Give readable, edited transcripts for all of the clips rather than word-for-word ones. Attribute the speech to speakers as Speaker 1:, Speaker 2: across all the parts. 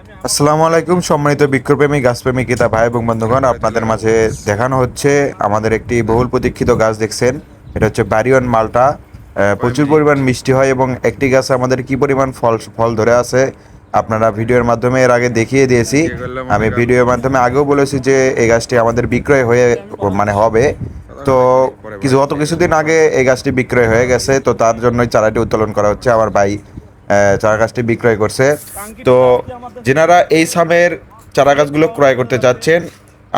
Speaker 1: আসসালামু আলাইকুম সম্মানিত বৃক্ষপ্রেমী গাছপ্রেমী ক্রেতা ভাই এবং বন্ধুগণ, আপনাদের মাঝে দেখানো হচ্ছে আমাদের একটি বহুল প্রতীক্ষিত গাছ। দেখছেন, এটা হচ্ছে বাড়িওয়ান মালটা। প্রচুর পরিমাণ মিষ্টি হয় এবং একটি গাছে আমাদের কি পরিমাণ ফল ধরে আছে আপনারা ভিডিওর মাধ্যমে এর আগে দেখিয়ে দিয়েছি। আমি ভিডিওর মাধ্যমে আগেও বলেছি যে এই গাছটি আমাদের বিক্রয় হয়ে হবে। তো অত কিছুদিন আগে এই গাছটি বিক্রয় হয়ে গেছে, তো তার জন্যই চারাটি উত্তোলন করা হচ্ছে। আমার ভাই চারা গাছটি বিক্রয় করছে। তো যেনারা এই সামের চারা গাছগুলো ক্রয় করতে চাচ্ছেন,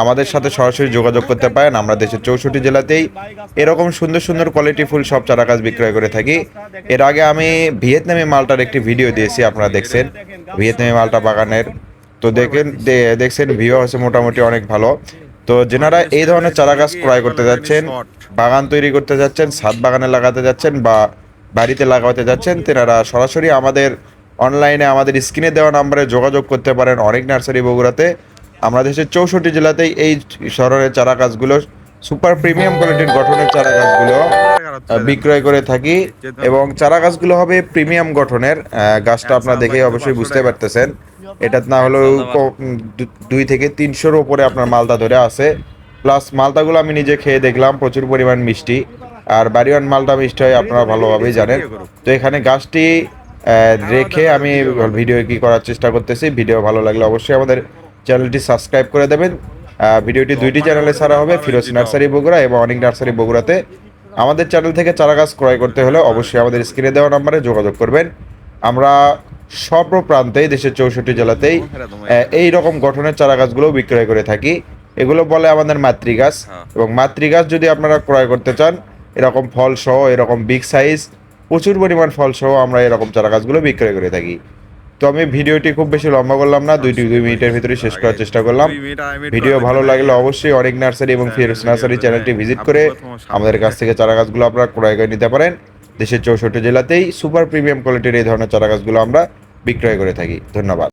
Speaker 1: আমাদের সাথে সরাসরি যোগাযোগ করতে পারেন। আমরা দেশের 64 জেলাতেই এরকম সুন্দর সুন্দর কোয়ালিটি ফুল সব চারা গাছ বিক্রয় করে থাকি। এর আগে আমি ভিয়েতনামি মালটার একটি ভিডিও দিয়েছি, আপনারা দেখছেন ভিয়েতনামি মালটা বাগানের। তো দেখছেন ভিউ আছে মোটামুটি অনেক ভালো। তো যেনারা এই ধরনের চারা গাছ ক্রয় করতে যাচ্ছেন, বাগান তৈরি করতে যাচ্ছেন, ছাদ বাগানে লাগাতে যাচ্ছেন বা বাড়িতে লাগাতে যাচ্ছেন, তেনারা সরাসরি আমাদের অনলাইনে আমাদের স্ক্রিনে দেওয়া নাম্বারে যোগাযোগ করতে পারেন। অনেক নার্সারি বগুড়াতে, আমরা দেশের 64 জেলাতেই এই ধরনের চারা গাছগুলো, সুপার প্রিমিয়াম কোয়ালিটির গঠনের চারা গাছগুলো বিক্রয় করে থাকি। এবং চারা গাছগুলো হবে প্রিমিয়াম গঠনের। গাছটা আপনারা দেখে অবশ্যই বুঝতে পারতেছেন, এটা না হলেও 2 থেকে 300-র উপরে আপনার মালটা ধরে আছে। প্লাস মালটাগুলো আমি নিজে খেয়ে দেখলাম, প্রচুর পরিমাণ মিষ্টি। আর বাড়িওয়ান মালটা মিষ্টি হয় আপনারা ভালোভাবেই জানেন। তো এখানে গাছটি রেখে আমি ভিডিও কি করার চেষ্টা করতেছি। ভিডিও ভালো লাগলে অবশ্যই আমাদের চ্যানেলটি সাবস্ক্রাইব করে দেবেন। ভিডিওটি দুইটি চ্যানেলে ছাড়া হবে, ফিরোজ নার্সারি বগুড়া এবং অনেক নার্সারি বগুড়াতে। আমাদের চ্যানেল থেকে চারা গাছ ক্রয় করতে হলে অবশ্যই আমাদের স্ক্রিনে দেওয়া নম্বরে যোগাযোগ করবেন। আমরা সর্বপ্রান্তেই দেশের 64 জেলাতেই এই রকম গঠনের চারা গাছগুলো বিক্রয় করে থাকি। এগুলো বলে আমাদের মাতৃগাছ। এবং মাতৃগাছ যদি আপনারা ক্রয় করতে চান, এরকম ফল সহ, এরকম বিগ সাইজ প্রচুর পরিমাণ ফল সহ আমরা এরকম চারা গাছগুলো বিক্রয় করে থাকি। তো আমি ভিডিওটি খুব বেশি লম্বা করলাম না, 2 মিনিটের ভিতরে শেষ করার চেষ্টা করলাম। ভিডিও ভালো লাগলে অবশ্যই অনেক নার্সারি এবং ফিরোজ নার্সারি চ্যানেলটি ভিজিট করে আমাদের কাছ থেকে চারা গাছগুলো আপনারা ক্রয় করে নিতে পারেন। দেশের 64 জেলাতেই সুপার প্রিমিয়াম কোয়ালিটির এই ধরনের চারা গাছগুলো আমরা বিক্রয় করে থাকি। ধন্যবাদ।